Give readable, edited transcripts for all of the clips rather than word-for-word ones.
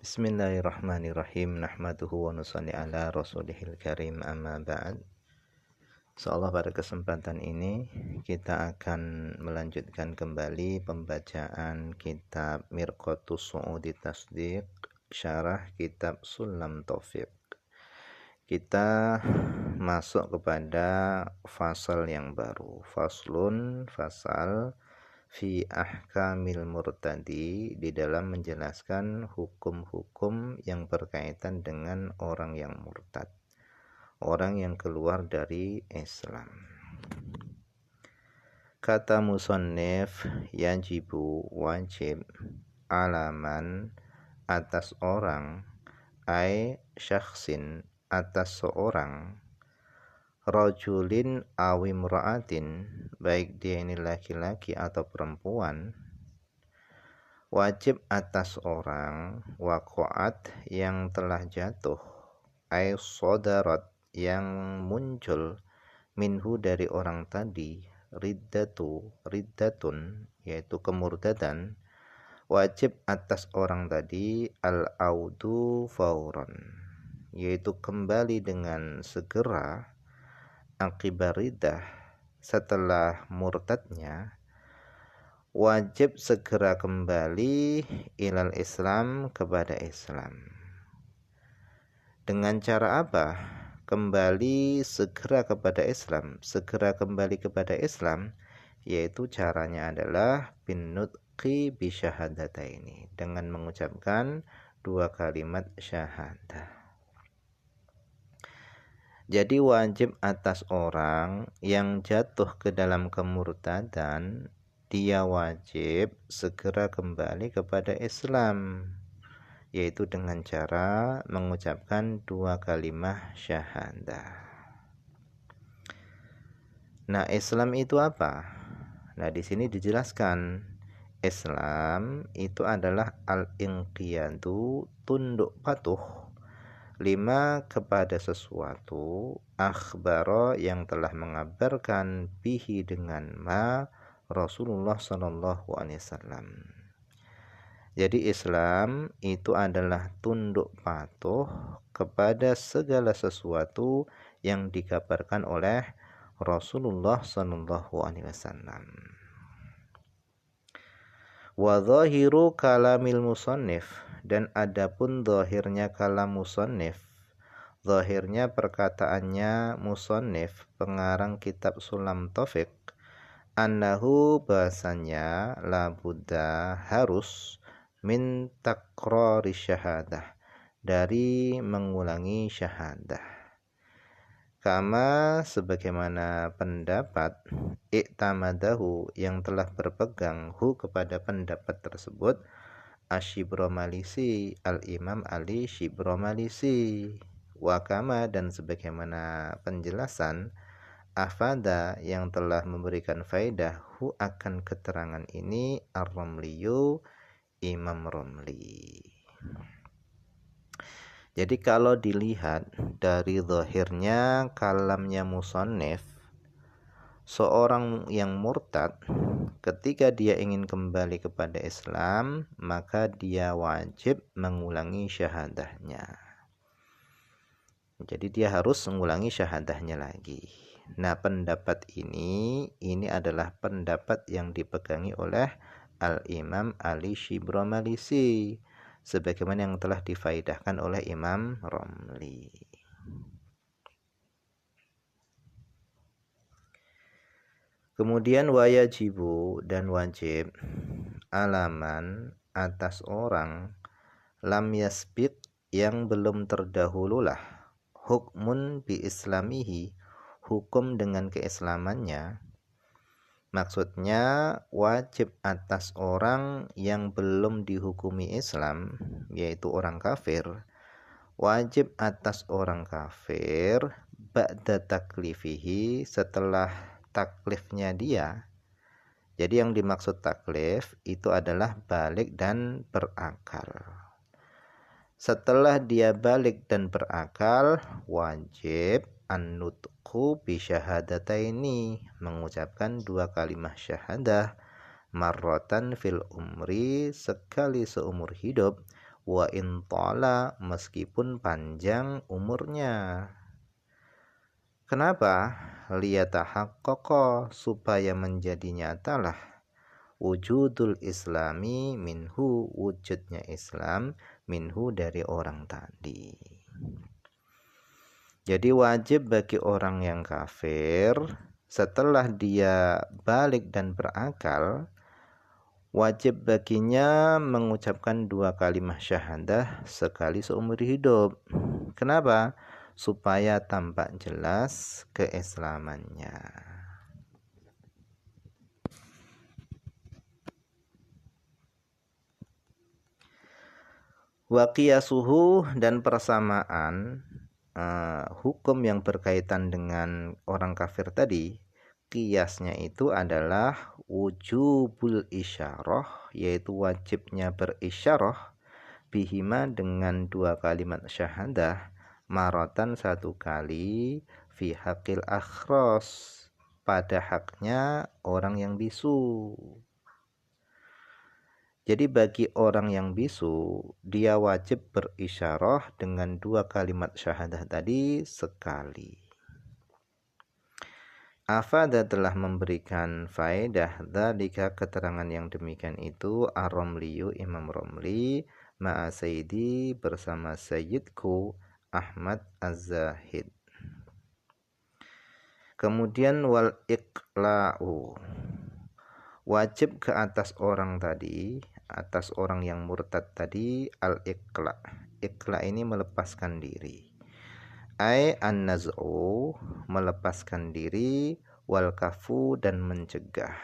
Bismillahirrahmanirrahim. Nahmaduhu wa nusalli ala rasulihil karim, amma ba'd. Insyaallah pada kesempatan ini kita akan melanjutkan kembali pembacaan kitab Mirqatus Su'udi Tasdiq, syarah kitab Sulam Taufiq. Kita masuk kepada fasal yang baru. Fasal fi ahkamil murtadi, di dalam menjelaskan hukum-hukum yang berkaitan dengan orang yang murtad, orang yang keluar dari Islam. Kata musannif, yajibu wajib, alaman atas orang, ai syakhsin atas seorang, rajulin awimra'atin, baik dia ini laki-laki atau perempuan, wajib atas orang, waqa'at yang telah jatuh, ay sodarat yang muncul, minhu dari orang tadi, riddatun yaitu kemurtadan, wajib atas orang tadi al-audu fauron, yaitu kembali dengan segera, akibaridah setelah murtadnya, wajib segera kembali ilal Islam, kepada Islam. Dengan cara apa? Kembali segera kepada Islam. Segera kembali kepada Islam, yaitu caranya adalah binutqi bisyahadataini, dengan mengucapkan 2 kalimat syahadah. Jadi wajib atas orang yang jatuh ke dalam kemurtadan, dia wajib segera kembali kepada Islam, yaitu dengan cara mengucapkan 2 kalimat syahadah. Nah, Islam itu apa? Nah, di sini dijelaskan Islam itu adalah al-inqiyadu, tunduk patuh, 5 kepada sesuatu, akhbaro yang telah mengabarkan, bihi dengan ma, Rasulullah sallallahu alaihi wasallam. Jadi Islam itu adalah tunduk patuh kepada segala sesuatu yang dikabarkan oleh Rasulullah sallallahu alaihi wasallam. Wa dhahiru kalamil musannif, dan adapun zahirnya kalam musannif, zahirnya perkataannya musannif, pengarang kitab Sulam Taufiq, annahu, bahasanya, la budda harus, min takrari syahadah, dari mengulangi syahadah. Kama, sebagaimana pendapat, iktamadahu, yang telah berpegang hu, kepada pendapat tersebut, Asy-Syibromalisi, al-Imam Ali Syibromalisi, wa kama, dan sebagaimana penjelasan, afada, yang telah memberikan faedah hu, akan keterangan ini, ar-Romliyu, Imam Romli. Jadi kalau dilihat dari zahirnya kalamnya musannif, seorang yang murtad ketika dia ingin kembali kepada Islam, maka dia wajib mengulangi syahadahnya. Jadi dia harus mengulangi syahadahnya lagi. Nah, pendapat ini adalah pendapat yang dipegangi oleh Al-Imam Ali Syibromalisi, sebagaimana yang telah difaidahkan oleh Imam Romli. Kemudian wayajibu, dan wajib, alaman atas orang, lam yasbiq, yang belum terdahululah, hukmun bi islamihi, hukum dengan keislamannya. Maksudnya wajib atas orang yang belum dihukumi Islam, yaitu orang kafir, wajib atas orang kafir ba'da taklifihi, setelah taklifnya dia. Jadi yang dimaksud taklif itu adalah balik dan berakal. Setelah dia balik dan berakal, wajib an-nutqu bi syahadataini, mengucapkan 2 kalimat syahadah, marratan fil umri, sekali seumur hidup, wa in tala, meskipun panjang umurnya. Kenapa? Liyatahaqqaqa, supaya menjadi nyatalah wujudul islami minhu, wujudnya Islam minhu, dari orang tadi. Jadi wajib bagi orang yang kafir setelah dia balik dan berakal, wajib baginya mengucapkan 2 kalimat syahadah sekali seumur hidup. Kenapa? Supaya tampak jelas keislamannya. Wa qiyasuhu, dan persamaan hukum yang berkaitan dengan orang kafir tadi, qiyasnya itu adalah wujubul isyarah, yaitu wajibnya berisyarah bihima, dengan 2 kalimat syahadah, maratan 1 kali, fi haqqil akhras, pada haknya orang yang bisu. Jadi bagi orang yang bisu, dia wajib berisyarah dengan 2 kalimat syahadah tadi sekali. Afada, telah memberikan faedah dzalika, keterangan yang demikian itu, Ar-Romliyu, Imam Romli, ma'a Sayyidi, bersama Sayyidku Ahmad Az-Zahid. Kemudian wal iqla'u, wajib ke atas orang tadi, atas orang yang murtad tadi, al-iqla. Iqla ini melepaskan diri. Ai an-naz'u, melepaskan diri, wal kafu, dan mencegah.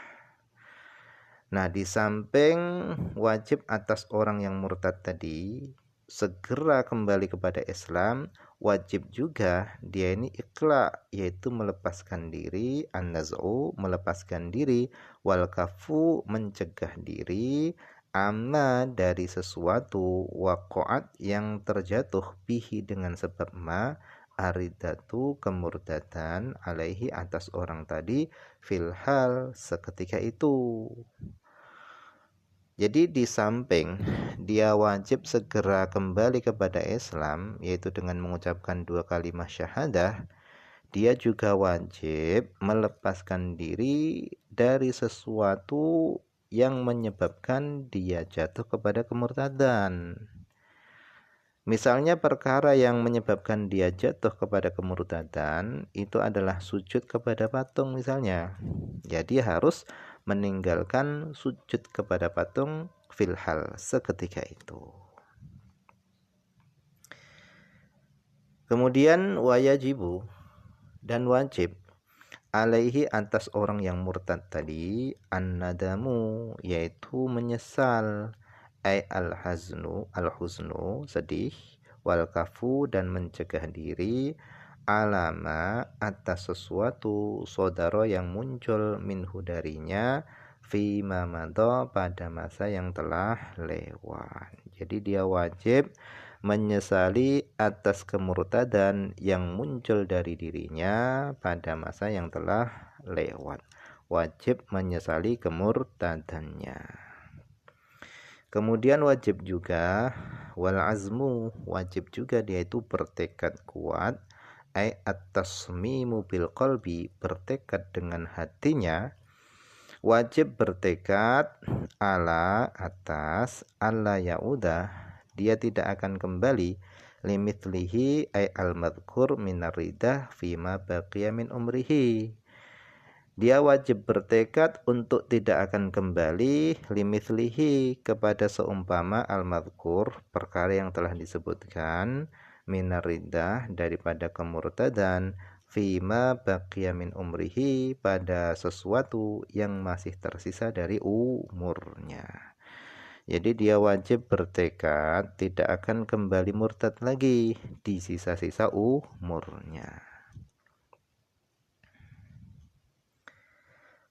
Nah, di samping wajib atas orang yang murtad tadi segera kembali kepada Islam, wajib juga dia ini iqla, yaitu melepaskan diri, an-naz'u, melepaskan diri, wal kafu, mencegah diri, amma, dari sesuatu, waqa'at, yang terjatuh, bihi, dengan sebab ma, aridatu, kemurtadan, alaihi, atas orang tadi, fil hal, seketika itu. Jadi di samping dia wajib segera kembali kepada Islam, yaitu dengan mengucapkan 2 kalimat syahadah, dia juga wajib melepaskan diri dari sesuatu yang menyebabkan dia jatuh kepada kemurtadan. Misalnya perkara yang menyebabkan dia jatuh kepada kemurtadan itu adalah sujud kepada patung misalnya. Jadi harus meninggalkan sujud kepada patung filhal, seketika itu. Kemudian wayajibu, dan wajib, alaihi, atas orang yang murtad tadi, an-nadamu, yaitu menyesal, ai al-huznu, sedih, wal kafu, dan mencegah diri, alama, atas sesuatu, sodaro, yang muncul, minhu, darinya, fi mamado, pada masa yang telah lewat. Jadi dia wajib menyesali atas kemurtadan yang muncul dari dirinya pada masa yang telah lewat. Wajib menyesali kemurtadannya. Kemudian wajib juga wal azmu, wajib juga dia itu bertekad kuat, ai at-tasmimu bil qalbi, bertekad dengan hatinya. Wajib bertekad ala, atas, alla yaudah, dia tidak akan kembali, limithlihi ay al-madhkur minaridah fima baqiya min umrihi. Dia wajib bertekad untuk tidak akan kembali, limithlihi, kepada seumpama al-madhkur, perkara yang telah disebutkan, minaridah, daripada kemurtadan, fima baqiya min umrihi, pada sesuatu yang masih tersisa dari umurnya. Jadi dia wajib bertekad tidak akan kembali murtad lagi di sisa-sisa umurnya.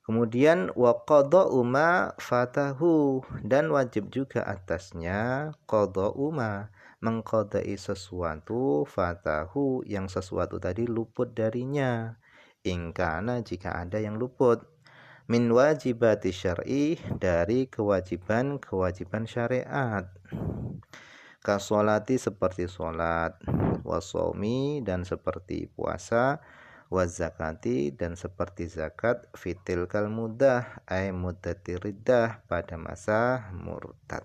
Kemudian wa qada'u ma fatahu, dan wajib juga atasnya qada'u ma, mengqada'i sesuatu, fatahu, yang sesuatu tadi luput darinya, ingkana, jika ada yang luput, min wajibati syar'i, dari kewajiban-kewajiban syariat. Kasolati seperti solat, wasomi dan seperti puasa, wazakati dan seperti zakat, fitil kal mudah ay muddati riddah pada masa murtad.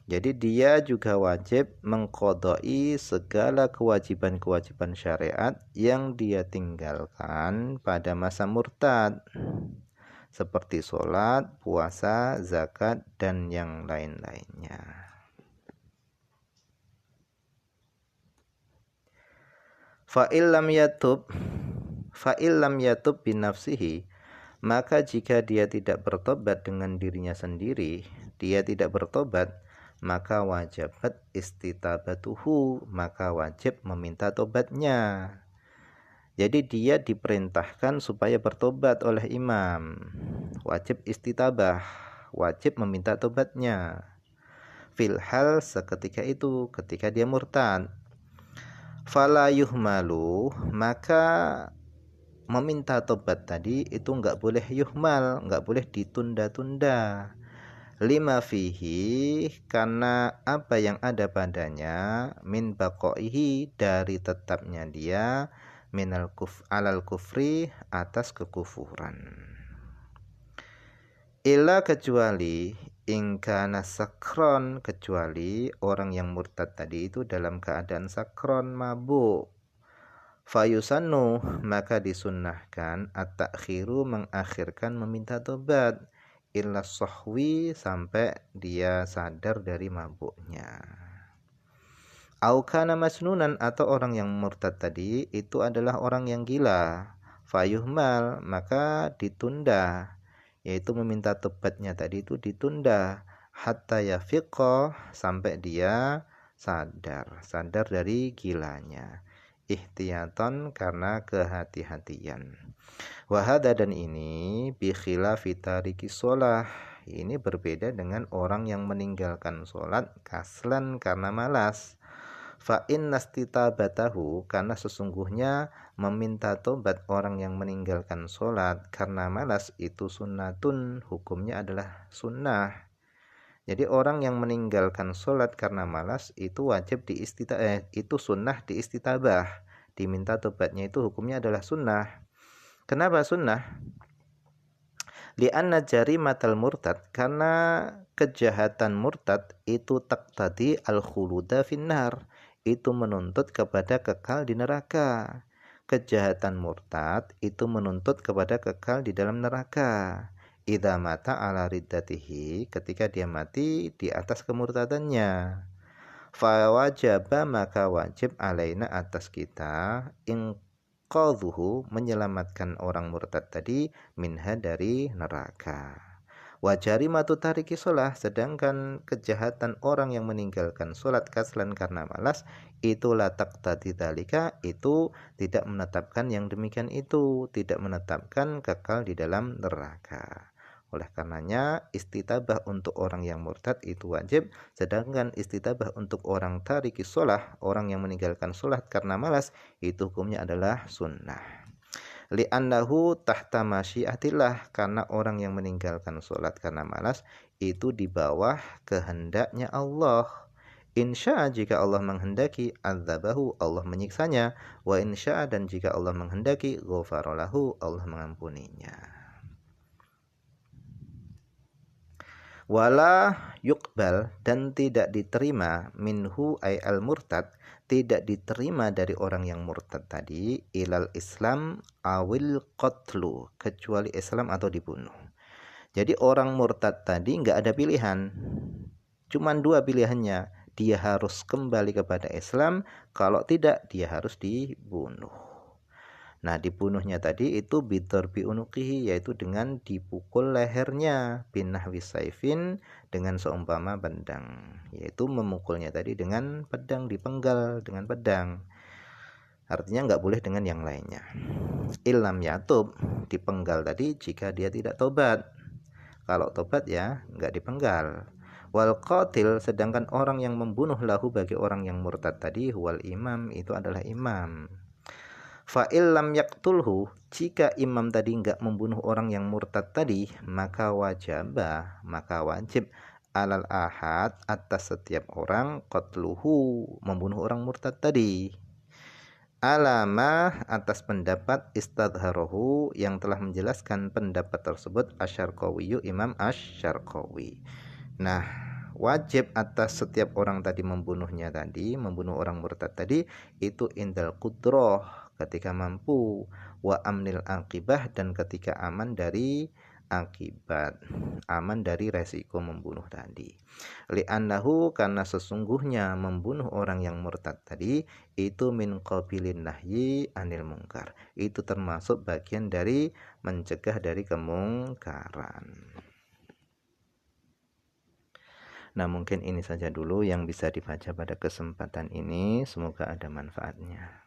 Jadi dia juga wajib mengqadai segala kewajiban-kewajiban syariat yang dia tinggalkan pada masa murtad, seperti sholat, puasa, zakat, dan yang lain-lainnya. Fa'il lam yatub binafsihi, maka jika dia tidak bertobat dengan dirinya sendiri, dia tidak bertobat, maka wajibat istitabatuhu, maka wajib meminta tobatnya. Jadi dia diperintahkan supaya bertobat oleh imam, wajib istitabah, wajib meminta tobatnya. Filhal seketika itu, ketika dia murtad. Fala yuhmalu, maka meminta tobat tadi itu enggak boleh yuhmal, enggak boleh ditunda-tunda. Lima fihi, karena apa yang ada padanya, min baqaihi, dari tetapnya dia, minal alal kufri, atas kekufuran. Illa kecuali ingkana sakron, kecuali orang yang murtad tadi itu dalam keadaan sakron, mabuk. Fayusannu, maka disunnahkan at-takhiru, mengakhirkan meminta tobat, illa sahwi, sampai dia sadar dari mabuknya. Au kana masnunan, atau orang yang murtad tadi itu adalah orang yang gila, fayuhmal, maka ditunda, yaitu meminta tobatnya tadi itu ditunda, hatta yafiqah, sampai dia sadar dari gilanya, ihtiyatan, karena kehati-hatian. Wahada, dan ini bikhilafi tariki sholah, ini berbeda dengan orang yang meninggalkan sholat kaslan, karena malas. Fa innastitabatahu, karena sesungguhnya meminta tobat orang yang meninggalkan sholat karena malas itu sunnatun, hukumnya adalah sunnah. Jadi orang yang meninggalkan sholat karena malas itu wajib itu sunnah diistitabah, diminta tobatnya itu hukumnya adalah sunnah. Kenapa sunnah? Li'anna jarimatal murtad, karena kejahatan murtad itu taqtadi al-khuluda finnar, itu menuntut kepada kekal di neraka. Kejahatan murtad itu menuntut kepada kekal di dalam neraka. Idza mata ala riddatihi, ketika dia mati di atas kemurtadannya. Fa wajaba, maka wajib alaina, atas kita, qadhuhu, menyelamatkan orang murtad tadi, minha, dari neraka. Wajarimatu tariki sholah, sedangkan kejahatan orang yang meninggalkan sholat kaslan karena malas itu latak tadi dalika, itu tidak menetapkan yang demikian, itu tidak menetapkan kekal di dalam neraka. Oleh karenanya istitabah untuk orang yang murtad itu wajib, sedangkan istitabah untuk orang tariki sholah, orang yang meninggalkan sholat karena malas, itu hukumnya adalah sunnah. Li'annahu tahta masyiatillah, karena orang yang meninggalkan sholat karena malas itu di bawah kehendaknya Allah. Insya, jika Allah menghendaki, adzabahu, Allah menyiksanya, wa insya, dan jika Allah menghendaki, ghafarolahu, Allah mengampuninya. Wala yuqbal, dan tidak diterima, minhu ay al murtad, tidak diterima dari orang yang murtad tadi, ilal Islam awil qatlu, kecuali Islam atau dibunuh. Jadi orang murtad tadi nggak ada pilihan, cuman dua pilihannya, dia harus kembali kepada Islam, kalau tidak dia harus dibunuh. Nah, dibunuhnya tadi itu bidarbi unuqihi, yaitu dengan dipukul lehernya, binahwi saifin, dengan seumpama pedang, yaitu memukulnya tadi dengan pedang, dipenggal dengan pedang. Artinya nggak boleh dengan yang lainnya. Illam yatub, dipenggal tadi jika dia tidak tobat. Kalau tobat ya nggak dipenggal. Wal qatil, sedangkan orang yang membunuh lahu bagi orang yang murtad tadi, huwal imam, itu adalah imam. Fa'il lam yaqtulhu, jika imam tadi enggak membunuh orang yang murtad tadi, maka wajib alal ahad atas setiap orang qatluhu membunuh orang murtad tadi. Alama atas pendapat istadharahu yang telah menjelaskan pendapat tersebut Asy-Syarqawiyyu Imam Asy-Syarqawi. Nah, wajib atas setiap orang tadi membunuhnya tadi, membunuh orang murtad tadi itu indal qudrah ketika mampu, wa amnil aqibah dan ketika aman dari akibat, aman dari resiko membunuh tadi. Li'annahu karena sesungguhnya membunuh orang yang murtad tadi itu min qabilin nahyi anil mungkar. Itu termasuk bagian dari mencegah dari kemungkaran. Nah, mungkin ini saja dulu yang bisa dibaca pada kesempatan ini. Semoga ada manfaatnya.